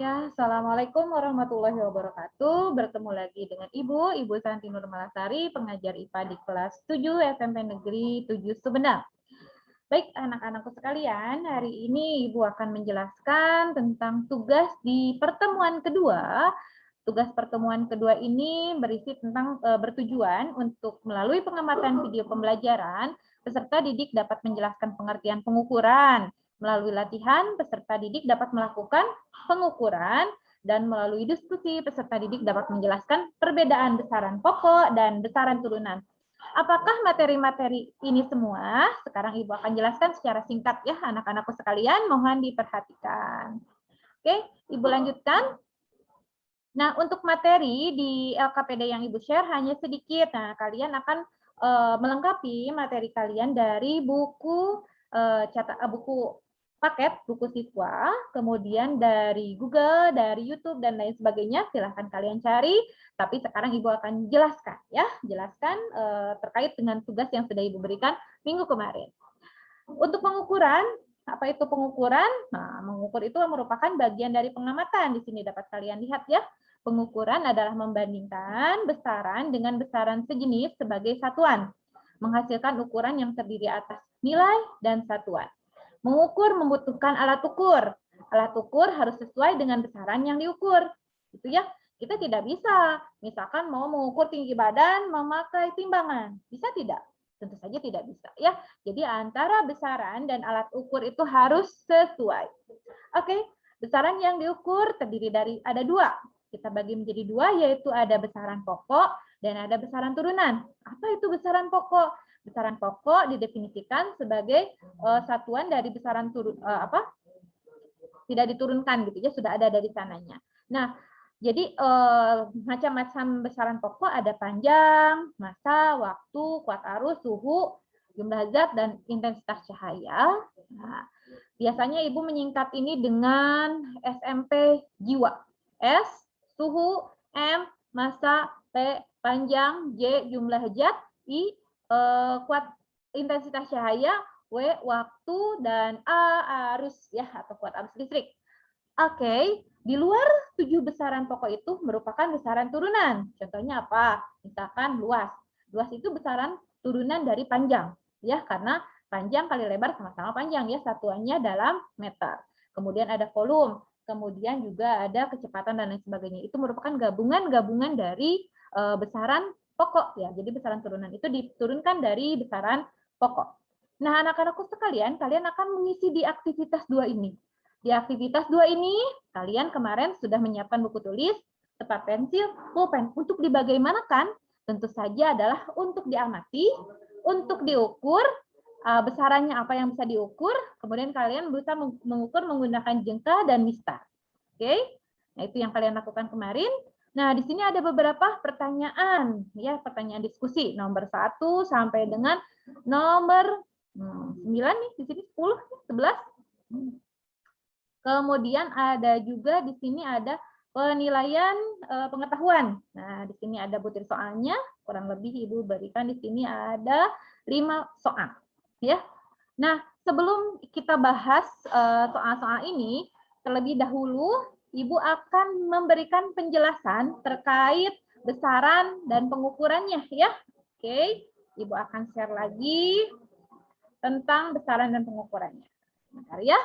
Ya, Assalamualaikum warahmatullahi wabarakatuh. Bertemu lagi dengan Ibu Santi Nur Malasari, pengajar IPA di kelas 7 SMP Negeri 7 Sumedang. Baik, anak-anakku sekalian, hari ini Ibu akan menjelaskan tentang tugas di pertemuan kedua. Tugas pertemuan kedua ini berisi tentang bertujuan untuk melalui pengamatan video pembelajaran, peserta didik dapat menjelaskan pengertian pengukuran. Melalui latihan, peserta didik dapat melakukan pengukuran, dan melalui diskusi, peserta didik dapat menjelaskan perbedaan besaran pokok dan besaran turunan. Apakah materi-materi ini semua? Sekarang Ibu akan jelaskan secara singkat ya, anak-anakku sekalian, mohon diperhatikan. Oke, Ibu lanjutkan. Nah, untuk materi di LKPD yang Ibu share hanya sedikit. Nah, kalian akan melengkapi materi kalian dari buku buku paket, buku siswa, kemudian dari Google, dari YouTube, dan lain sebagainya. Silahkan kalian cari, tapi sekarang Ibu akan jelaskan ya, jelaskan terkait dengan tugas yang sudah Ibu berikan minggu kemarin. Untuk pengukuran, apa itu pengukuran? Nah, mengukur itu merupakan bagian dari pengamatan. Di sini dapat kalian lihat ya. Pengukuran adalah membandingkan besaran dengan besaran sejenis sebagai satuan, menghasilkan ukuran yang terdiri atas nilai dan satuan. Mengukur membutuhkan alat ukur. Alat ukur harus sesuai dengan besaran yang diukur. Itu ya. Kita tidak bisa, misalkan mau mengukur tinggi badan memakai timbangan. Bisa tidak? Tentu saja tidak bisa ya. Jadi antara besaran dan alat ukur itu harus sesuai. Oke, besaran yang diukur terdiri dari ada dua. Kita bagi menjadi dua, yaitu ada besaran pokok dan ada besaran turunan. Apa itu besaran pokok? Besaran pokok didefinisikan sebagai satuan dari besaran tidak diturunkan gitu ya, sudah ada dari sananya. Nah, jadi macam-macam besaran pokok ada panjang, massa, waktu, kuat arus, suhu, jumlah zat, dan intensitas cahaya. Nah, biasanya Ibu menyingkat ini dengan SMP jiwa. S, suhu, M, massa, T, panjang, J, jumlah zat, I, kuat intensitas cahaya, W, waktu, dan A, arus ya atau kuat arus listrik. Oke, di luar 7 besaran pokok itu merupakan besaran turunan. Contohnya apa? Misalkan luas. Luas itu besaran turunan dari panjang, ya, karena panjang kali lebar sama-sama panjang ya, satuannya dalam meter. Kemudian ada volume, kemudian juga ada kecepatan dan lain sebagainya. Itu merupakan gabungan-gabungan dari besaran pokok ya. Jadi besaran turunan itu diturunkan dari besaran pokok. Nah, anak-anakku sekalian, kalian akan mengisi di aktivitas 2 ini. Di aktivitas 2 ini, kalian kemarin sudah menyiapkan buku tulis, tempat pensil, pulpen. Untuk dibagaimanakan? Tentu saja adalah untuk diamati, untuk diukur, besarannya apa yang bisa diukur, kemudian kalian berusaha mengukur menggunakan jengkal dan mistar. Oke? Nah, itu yang kalian lakukan kemarin. Nah, di sini ada beberapa pertanyaan, ya, pertanyaan diskusi, nomor 1 sampai dengan nomor 9 nih, di sini 10, 11. Kemudian ada juga di sini ada penilaian pengetahuan. Nah, di sini ada butir soalnya, kurang lebih Ibu berikan di sini ada 5 soal, ya. Nah, sebelum kita bahas soal-soal ini, terlebih dahulu Ibu akan memberikan penjelasan terkait besaran dan pengukurannya, ya. Oke, Ibu akan share lagi tentang besaran dan pengukurannya. Bentar ya.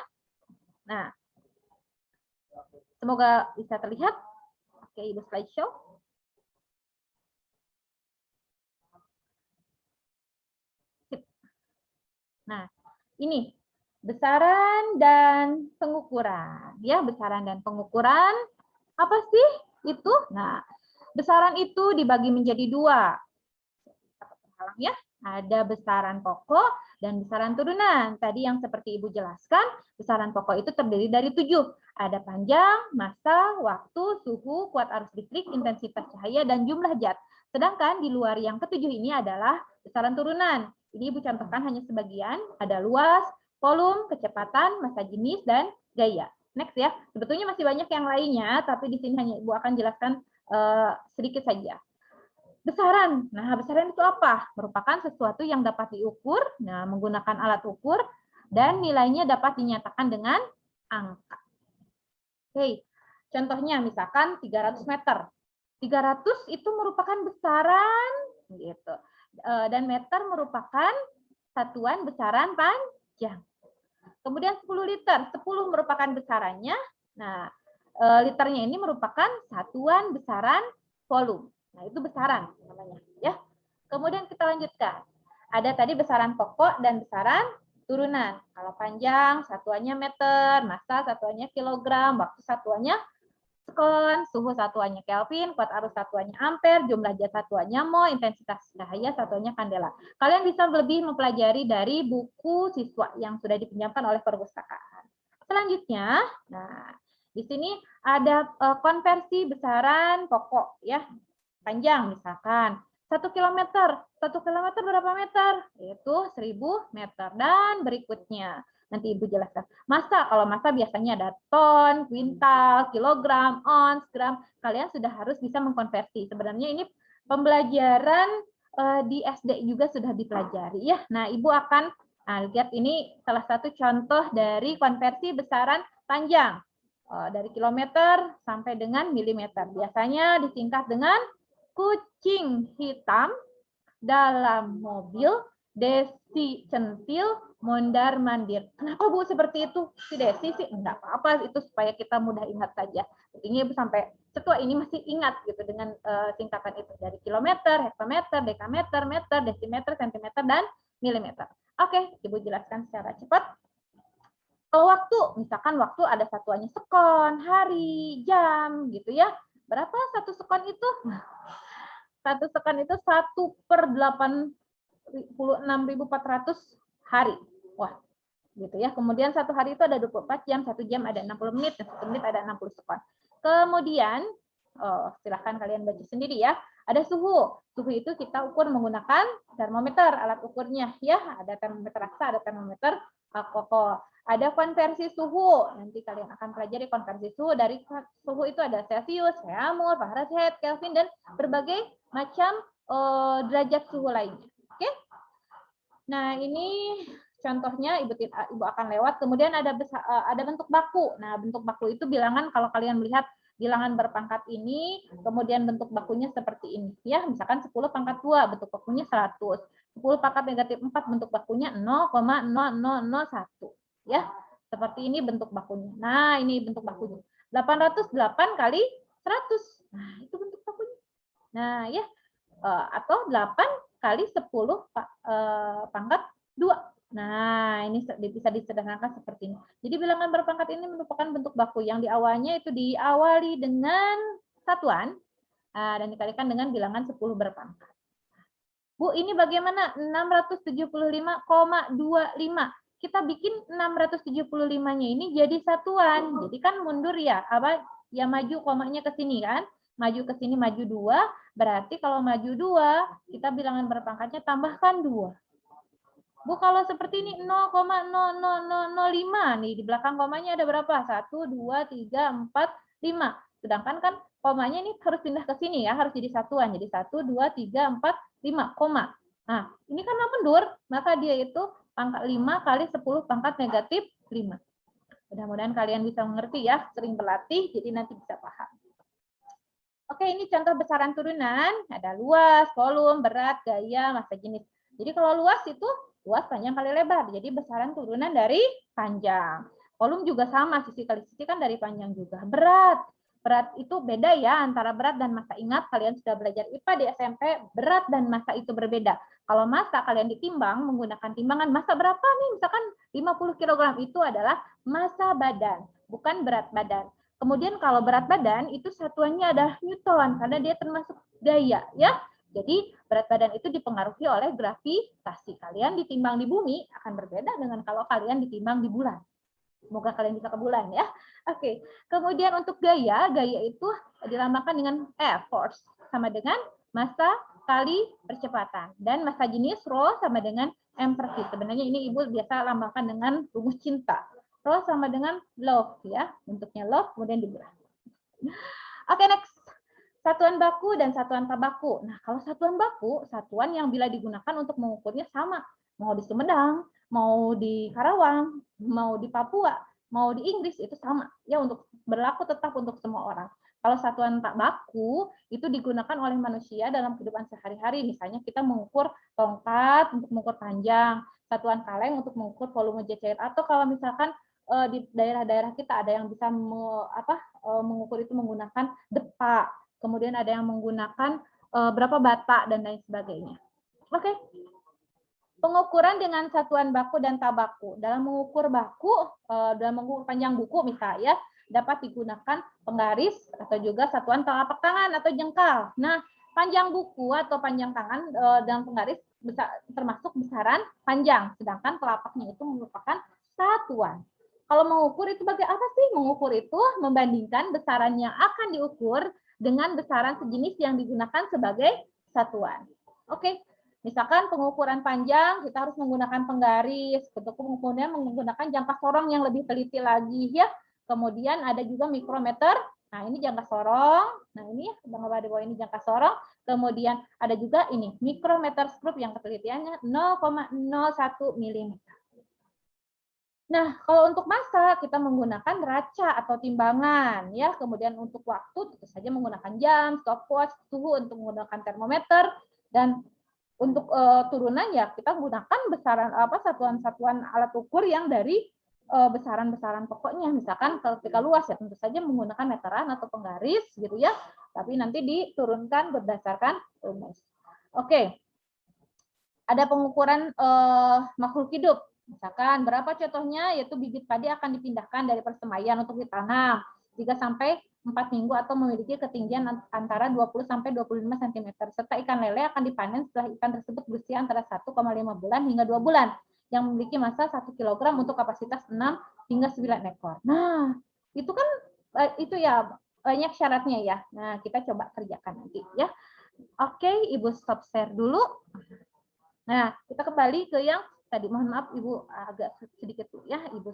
Nah, semoga bisa terlihat. Oke, Ibu slideshow. Sip. Nah, ini besaran dan pengukuran. Ya, besaran dan pengukuran. Apa sih itu? Nah, besaran itu dibagi menjadi 2. Ya, ada besaran pokok dan besaran turunan. Tadi yang seperti Ibu jelaskan, besaran pokok itu terdiri dari 7. Ada panjang, massa, waktu, suhu, kuat arus listrik, intensitas cahaya, dan jumlah zat. Sedangkan di luar yang ketujuh ini adalah besaran turunan. Ini Ibu contohkan hanya sebagian, ada luas, volume, kecepatan, massa jenis, dan gaya. Next ya, sebetulnya masih banyak yang lainnya, tapi di sini hanya Ibu akan jelaskan sedikit saja. Besaran. Nah, besaran itu apa? Merupakan sesuatu yang dapat diukur, nah, menggunakan alat ukur, dan nilainya dapat dinyatakan dengan angka. Oke, Contohnya misalkan 300 meter. 300 itu merupakan besaran gitu. Dan meter merupakan satuan besaran panjang. Kemudian 10 liter, 10 merupakan besarannya. Nah, liternya ini merupakan satuan besaran volume. Nah, itu besaran namanya, ya. Kemudian kita lanjutkan. Ada tadi besaran pokok dan besaran turunan. Kalau panjang satuannya meter, massa satuannya kilogram, waktu satuannya sekon, suhu satuannya Kelvin, kuat arus satuannya ampere, jumlah zat satuannya mol, intensitas cahaya satuannya kandela. Kalian bisa lebih mempelajari dari buku siswa yang sudah dipinjamkan oleh perpustakaan. Selanjutnya, nah di sini ada konversi besaran pokok ya, panjang misalkan 1 kilometer. 1 kilometer berapa meter? Yaitu 1000 meter. Dan berikutnya nanti Ibu jelaskan. Massa, kalau massa biasanya ada ton, kuintal, kilogram, ons, gram. Kalian sudah harus bisa mengkonversi. Sebenarnya ini pembelajaran di SD juga sudah dipelajari ya. Nah, Ibu akan lihat ini salah satu contoh dari konversi besaran panjang. Dari kilometer sampai dengan milimeter. Biasanya disingkat dengan kucing hitam dalam mobil, Desi centil, mondar mandir. Kenapa Bu seperti itu? Si Desi sih enggak apa-apa, itu supaya kita mudah ingat saja. Intinya Ibu sampai setua ini masih ingat gitu dengan singkatan itu dari kilometer, hektometer, dekameter, meter, desimeter, sentimeter, dan milimeter. Oke, Ibu jelaskan secara cepat. Kalau waktu, misalkan waktu ada satuannya sekon, hari, jam, gitu ya. Berapa satu sekon itu? Satu sekon itu 1/86.400 hari. Wah, gitu ya. Kemudian satu hari itu ada 24 jam, 1 jam ada 60 menit, dan 1 menit ada 60 sekon. Kemudian, silahkan kalian baca sendiri ya. Ada suhu. Suhu itu kita ukur menggunakan termometer, alat ukurnya ya. Ada termometer raksa, ada termometer koko. Ada konversi suhu. Nanti kalian akan pelajari konversi suhu. Dari suhu itu ada Celcius, Fahrenheit, Fahrenheit, Kelvin, dan berbagai macam derajat suhu lainnya. Oke? Nah, ini contohnya Ibu akan lewat. Kemudian ada bentuk baku. Nah, bentuk baku itu bilangan kalau kalian melihat bilangan berpangkat ini, kemudian bentuk bakunya seperti ini. Ya, misalkan 10 pangkat 2, bentuk bakunya 100. 10 pangkat negatif 4, bentuk bakunya 0,0001. Ya, seperti ini bentuk bakunya. Nah, ini bentuk bakunya. 808 kali 100. Nah, itu bentuk bakunya. Nah, ya. Atau 8 kali 10 pangkat 2. Nah, ini bisa disederhanakan seperti ini. Jadi bilangan berpangkat ini merupakan bentuk baku yang di awalnya itu diawali dengan satuan dan dikalikan dengan bilangan 10 berpangkat. Bu, ini bagaimana? 675,25. Kita bikin 675-nya ini jadi satuan. Jadi kan mundur ya, ya maju komanya ke sini kan? Maju ke sini, maju 2. Berarti kalau maju 2, kita bilangan berpangkatnya tambahkan 2. Bu, kalau seperti ini 0,00005 nih, di belakang komanya ada berapa? 1, 2, 3, 4, 5. Sedangkan kan komanya ini harus pindah ke sini ya, harus jadi satuan. Jadi 1, 2, 3, 4, 5, koma. Nah, ini karena mundur, maka dia itu pangkat 5 kali 10 pangkat negatif 5. Mudah-mudahan kalian bisa mengerti ya, sering berlatih, jadi nanti bisa paham. Oke, ini contoh besaran turunan. Ada luas, volume, berat, gaya, massa jenis. Jadi kalau luas itu luas, panjang kali lebar. Jadi besaran turunan dari panjang. Volume juga sama, sisi kali sisi kan dari panjang juga. Berat. Berat itu beda ya antara berat dan massa. Ingat, kalian sudah belajar IPA di SMP, berat dan massa itu berbeda. Kalau massa kalian ditimbang menggunakan timbangan massa berapa nih? Misalkan 50 kg itu adalah massa badan, bukan berat badan. Kemudian kalau berat badan itu satuannya adalah Newton karena dia termasuk gaya ya. Jadi berat badan itu dipengaruhi oleh gravitasi. Kalian ditimbang di bumi akan berbeda dengan kalau kalian ditimbang di bulan. Semoga kalian bisa ke bulan ya. Oke. Kemudian untuk gaya, gaya itu dilambangkan dengan force sama dengan massa kali percepatan dan massa jenis rho sama dengan m per v. Sebenarnya ini Ibu biasa lambangkan dengan rumus cinta. Rho sama dengan love ya. Bentuknya love kemudian dibulat. Oke, next. Satuan baku dan satuan tak baku. Nah, kalau satuan baku, satuan yang bila digunakan untuk mengukurnya sama. Mau di Sumedang, mau di Karawang, mau di Papua. mau di Inggris itu sama ya, untuk berlaku tetap untuk semua orang. Kalau satuan tak baku itu digunakan oleh manusia dalam kehidupan sehari-hari, misalnya kita mengukur tongkat untuk mengukur panjang, satuan kaleng untuk mengukur volume cair, atau kalau misalkan di daerah-daerah kita ada yang bisa mengukur itu menggunakan depa, kemudian ada yang menggunakan berapa bata dan lain sebagainya. Oke. Pengukuran dengan satuan baku dan tak baku. Dalam mengukur baku, dalam mengukur panjang buku misalnya, dapat digunakan penggaris atau juga satuan telapak tangan atau jengkal. Nah, panjang buku atau panjang tangan dalam penggaris termasuk besaran panjang, sedangkan telapaknya itu merupakan satuan. Kalau mengukur itu bagaimana apa sih? Mengukur itu membandingkan besaran yang akan diukur dengan besaran sejenis yang digunakan sebagai satuan. Oke. Misalkan pengukuran panjang, kita harus menggunakan penggaris, untuk kemudian menggunakan jangka sorong yang lebih teliti lagi ya. Kemudian ada juga mikrometer. Nah, ini jangka sorong. Nah, ini gambar di bawah ini jangka sorong. Kemudian ada juga ini mikrometer skrup yang ketelitiannya 0,01 mm. Nah, kalau untuk massa kita menggunakan raca atau timbangan ya. Kemudian untuk waktu tentu saja menggunakan jam, stopwatch, suhu untuk menggunakan termometer, dan untuk turunan ya kita gunakan besaran satuan-satuan alat ukur yang dari besaran-besaran pokoknya. Misalkan ketika luas ya tentu saja menggunakan meteran atau penggaris gitu ya. Tapi nanti diturunkan berdasarkan rumus. Oke. Ada pengukuran makhluk hidup. Misalkan berapa contohnya, yaitu bibit padi akan dipindahkan dari persemaian untuk ditanam 3 sampai 4 minggu atau memiliki ketinggian antara 20 sampai 25 cm. Serta ikan lele akan dipanen setelah ikan tersebut berusia antara 1,5 bulan hingga 2 bulan yang memiliki massa 1 kg untuk kapasitas 6 hingga 9 ekor. Nah, itu kan itu ya banyak syaratnya ya. Nah, kita coba kerjakan nanti ya. Oke, Ibu stop share dulu. Nah, kita kembali ke yang tadi. Mohon maaf Ibu agak sedikit dulu ya, Ibu.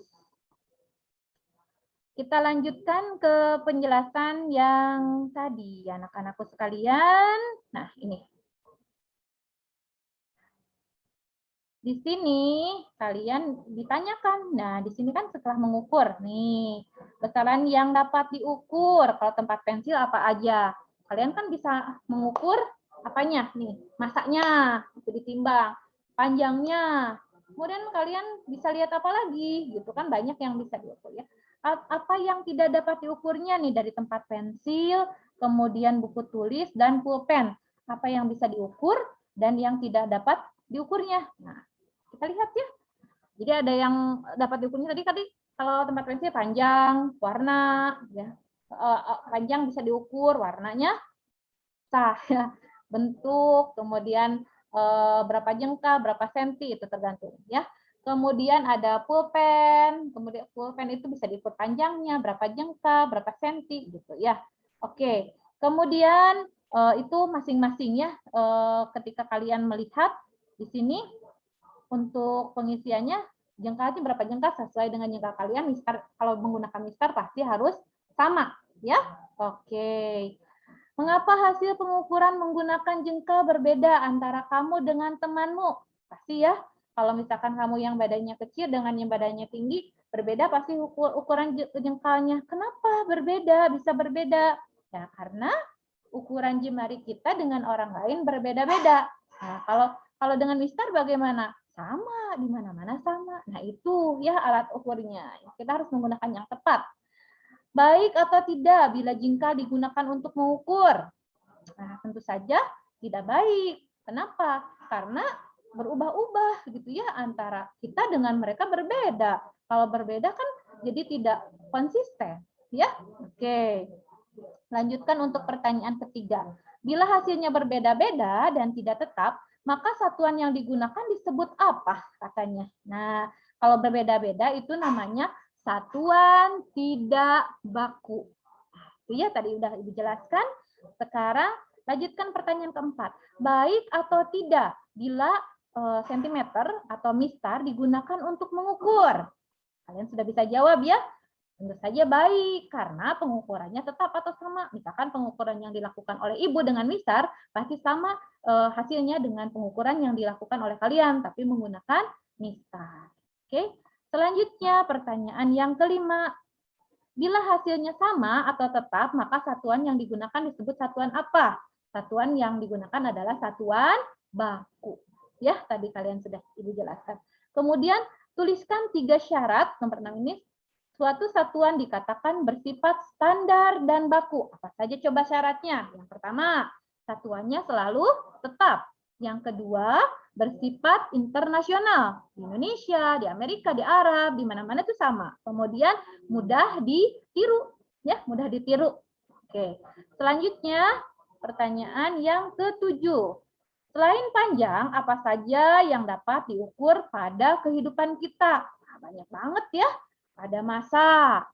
Kita lanjutkan ke penjelasan yang tadi, anak-anakku sekalian. Nah, ini. Di sini kalian ditanyakan. Nah, di sini kan setelah mengukur nih, besaran yang dapat diukur. Kalau tempat pensil apa aja? Kalian kan bisa mengukur apanya nih? Masanya itu ditimbang, panjangnya. Kemudian kalian bisa lihat apa lagi? Gitu kan banyak yang bisa diukur ya. Apa yang tidak dapat diukurnya nih dari tempat pensil, kemudian buku tulis dan pulpen. Apa yang bisa diukur dan yang tidak dapat diukurnya. Nah, kita lihat ya. Jadi ada yang dapat diukurnya tadi kalau tempat pensil panjang, warna, ya. Panjang bisa diukur, warnanya sah, ya. Bentuk, kemudian berapa jengkal, berapa senti itu tergantung ya. Kemudian ada pulpen, kemudian pulpen itu bisa diukur panjangnya, berapa jengkal, berapa senti gitu ya. Oke. Kemudian itu masing-masingnya ketika kalian melihat di sini untuk pengisiannya jengkalnya berapa jengkal sesuai dengan jengkal kalian. Mistar, kalau menggunakan mistar pasti harus sama ya. Oke. Mengapa hasil pengukuran menggunakan jengkal berbeda antara kamu dengan temanmu? Pasti ya. Kalau misalkan kamu yang badannya kecil dengan yang badannya tinggi, berbeda pasti ukuran jengkalnya. Kenapa berbeda? Bisa berbeda. Ya, karena ukuran jemari kita dengan orang lain berbeda-beda. Nah, kalau dengan mistar bagaimana? Sama, di mana-mana sama. Nah, itu ya alat ukurnya. Kita harus menggunakan yang tepat. Baik atau tidak bila jengkal digunakan untuk mengukur? Nah, tentu saja tidak baik. Kenapa? Karena berubah-ubah gitu ya, antara kita dengan mereka berbeda. Kalau berbeda kan jadi tidak konsisten, ya. Oke. Lanjutkan untuk pertanyaan ketiga. Bila hasilnya berbeda-beda dan tidak tetap, maka satuan yang digunakan disebut apa katanya? Nah, kalau berbeda-beda itu namanya satuan tidak baku. Itu ya tadi udah Ibu jelaskan. Sekarang lanjutkan pertanyaan keempat. Baik atau tidak bila sentimeter atau mistar digunakan untuk mengukur? Kalian sudah bisa jawab ya? Tentu saja baik, karena pengukurannya tetap atau sama. Misalkan pengukuran yang dilakukan oleh Ibu dengan mistar, pasti sama hasilnya dengan pengukuran yang dilakukan oleh kalian, tapi menggunakan mistar. Oke. Selanjutnya, pertanyaan yang kelima. Bila hasilnya sama atau tetap, maka satuan yang digunakan disebut satuan apa? Satuan yang digunakan adalah satuan baku. Ya, tadi kalian sudah Ibu jelaskan. Kemudian, tuliskan 3 syarat. Nomor 6 ini, suatu satuan dikatakan bersifat standar dan baku. Apa saja coba syaratnya? Yang pertama, satuannya selalu tetap. Yang kedua, bersifat internasional. Di Indonesia, di Amerika, di Arab, di mana-mana itu sama. Kemudian mudah ditiru, ya, mudah ditiru. Oke. Selanjutnya, pertanyaan yang ketujuh. Selain panjang, apa saja yang dapat diukur pada kehidupan kita? Nah, banyak banget ya. Ada massa,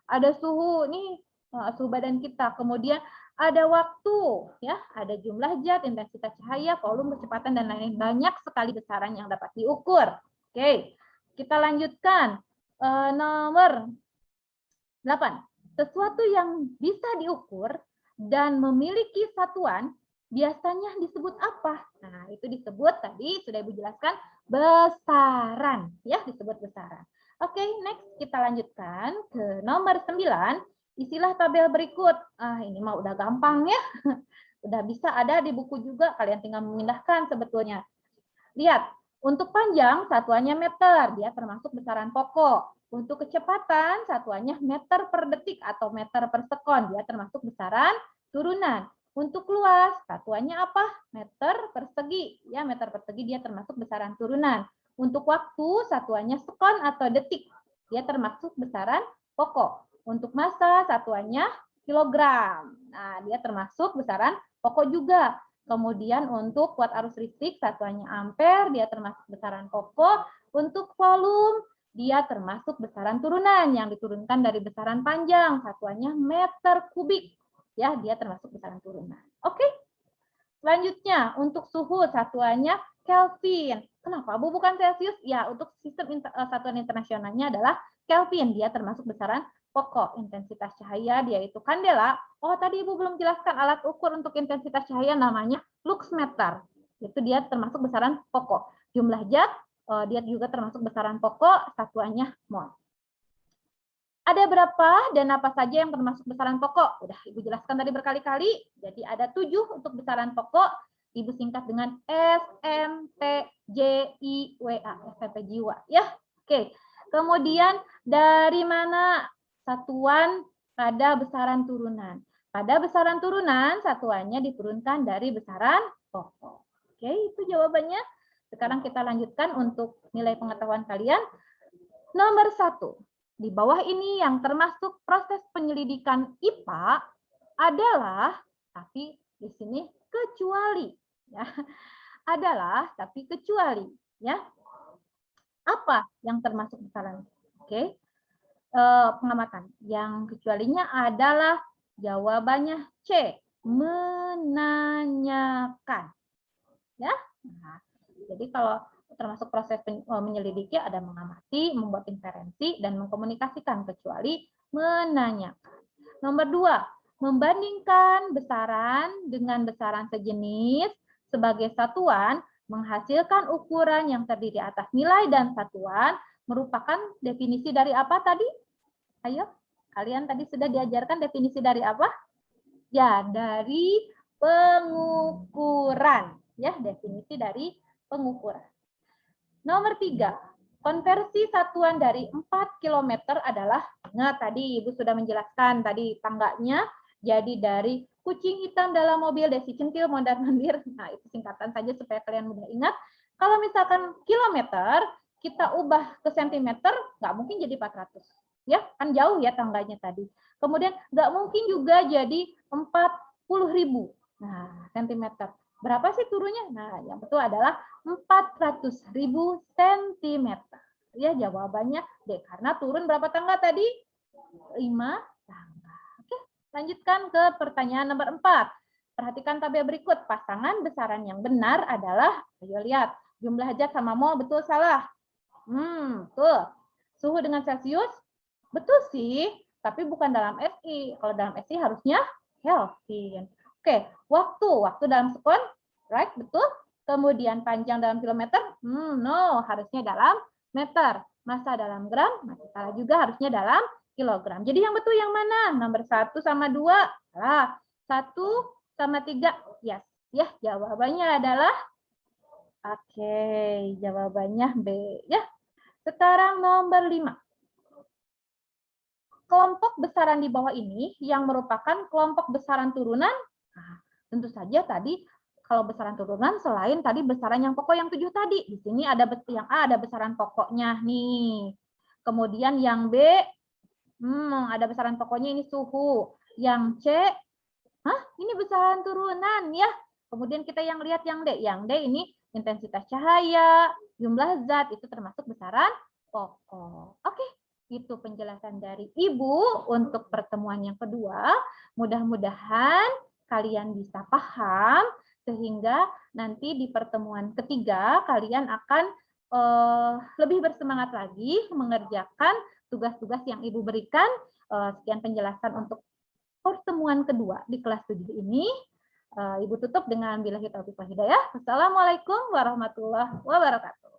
ada suhu, nih suhu badan kita. Kemudian ada waktu, ya, ada jumlah zat, intensitas cahaya, volume, kecepatan, dan lain-lain. Banyak sekali besaran yang dapat diukur. Oke, kita lanjutkan. Nomor 8. Sesuatu yang bisa diukur dan memiliki satuan biasanya disebut apa? Nah, itu disebut tadi sudah Ibu jelaskan besaran, ya, disebut besaran. Oke, next kita lanjutkan ke nomor 9. Istilah tabel berikut. Ini mah udah gampang ya. Udah bisa ada di buku juga, kalian tinggal memindahkan sebetulnya. Lihat, untuk panjang satuannya meter, dia termasuk besaran pokok. Untuk kecepatan satuannya meter per detik atau meter per sekon, dia termasuk besaran turunan. Untuk luas satuannya apa? Meter persegi, ya, meter persegi dia termasuk besaran turunan. Untuk waktu satuannya sekon atau detik, dia termasuk besaran pokok. Untuk massa satuannya kilogram. Nah, dia termasuk besaran pokok juga. Kemudian untuk watt arus listrik satuannya ampere, dia termasuk besaran pokok. Untuk volume, dia termasuk besaran turunan yang diturunkan dari besaran panjang, satuannya meter kubik. Ya, dia termasuk besaran turunan. Oke. Selanjutnya, untuk suhu satuannya Kelvin. Kenapa Bu bukan Celcius? Ya, untuk sistem satuan internasionalnya adalah Kelvin, dia termasuk besaran pokok. Intensitas cahaya dia itu kandela. Oh, tadi Ibu belum jelaskan alat ukur untuk intensitas cahaya namanya luxmeter. Itu dia termasuk besaran pokok. Jumlah zat dia juga termasuk besaran pokok, satuannya mol. Ada berapa dan apa saja yang termasuk besaran pokok? Udah Ibu jelaskan tadi berkali-kali. Jadi ada 7 untuk besaran pokok. Ibu singkat dengan SMPJIWA, SMPJIWA, ya. Oke. Kemudian dari mana satuan pada besaran turunan? Pada besaran turunan satuannya diturunkan dari besaran pokok. Oke, itu jawabannya. Sekarang kita lanjutkan untuk nilai pengetahuan kalian. Nomor 1. Di bawah ini yang termasuk proses penyelidikan IPA adalah, tapi di sini kecuali, ya, adalah tapi kecuali, ya. Apa yang termasuk besaran? Oke, pengamatan. Yang kecualinya adalah jawabannya C, menanyakan, ya. Nah, jadi kalau termasuk proses menyelidiki ada mengamati, membuat inferensi, dan mengkomunikasikan, kecuali menanyakan. Nomor 2, membandingkan besaran dengan besaran sejenis sebagai satuan, menghasilkan ukuran yang terdiri atas nilai dan satuan, merupakan definisi dari apa tadi? Ayo, kalian tadi sudah diajarkan definisi dari apa? Ya, dari pengukuran. Ya, definisi dari pengukuran. Nomor 3, konversi satuan dari 4 km adalah, nah tadi Ibu sudah menjelaskan tadi tangganya, jadi dari kucing hitam dalam mobil, desi centil, mondar mandir, nah itu singkatan saja supaya kalian mudah ingat. Kalau misalkan kilometer, kita ubah ke sentimeter, nggak mungkin jadi 400. Ya, kan jauh ya tangganya tadi. Kemudian nggak mungkin juga jadi 40.000. Nah, sentimeter. Berapa sih turunnya? Nah, yang betul adalah 400.000 cm. Ya, jawabannya D. Karena turun berapa tangga tadi? 5 tangga. Oke, lanjutkan ke pertanyaan nomor 4. Perhatikan tabel berikut. Pasangan besaran yang benar adalah, ayo lihat, jumlah zat sama mol, betul salah? Betul. Suhu dengan Celcius? Betul sih, tapi bukan dalam SI. Kalau dalam SI harusnya Kelvin. Oke, waktu dalam sekon, right, betul. Kemudian panjang dalam kilometer, no, harusnya dalam meter. Massa dalam gram, masih salah juga, harusnya dalam kilogram. Jadi yang betul yang mana? Nomor 1 sama 2. Salah. 1 sama 3. Yes. Ya, jawabannya adalah oke, jawabannya B ya. Sekarang nomor 5. Kelompok besaran di bawah ini yang merupakan kelompok besaran turunan. Nah, tentu saja tadi kalau besaran turunan selain tadi besaran yang pokok yang 7 tadi. Di sini ada yang A ada besaran pokoknya nih. Kemudian yang B ada besaran pokoknya ini suhu. Yang C ini besaran turunan ya. Kemudian kita yang lihat yang D. Yang D ini intensitas cahaya, jumlah zat itu termasuk besaran pokok. Oke, itu penjelasan dari Ibu untuk pertemuan yang kedua. Mudah-mudahan kalian bisa paham sehingga nanti di pertemuan ketiga kalian akan lebih bersemangat lagi mengerjakan tugas-tugas yang Ibu berikan. Sekian penjelasan untuk pertemuan kedua di kelas 7 ini. Ibu tutup dengan billahi taufiq wal hidayah. Wassalamualaikum warahmatullahi wabarakatuh.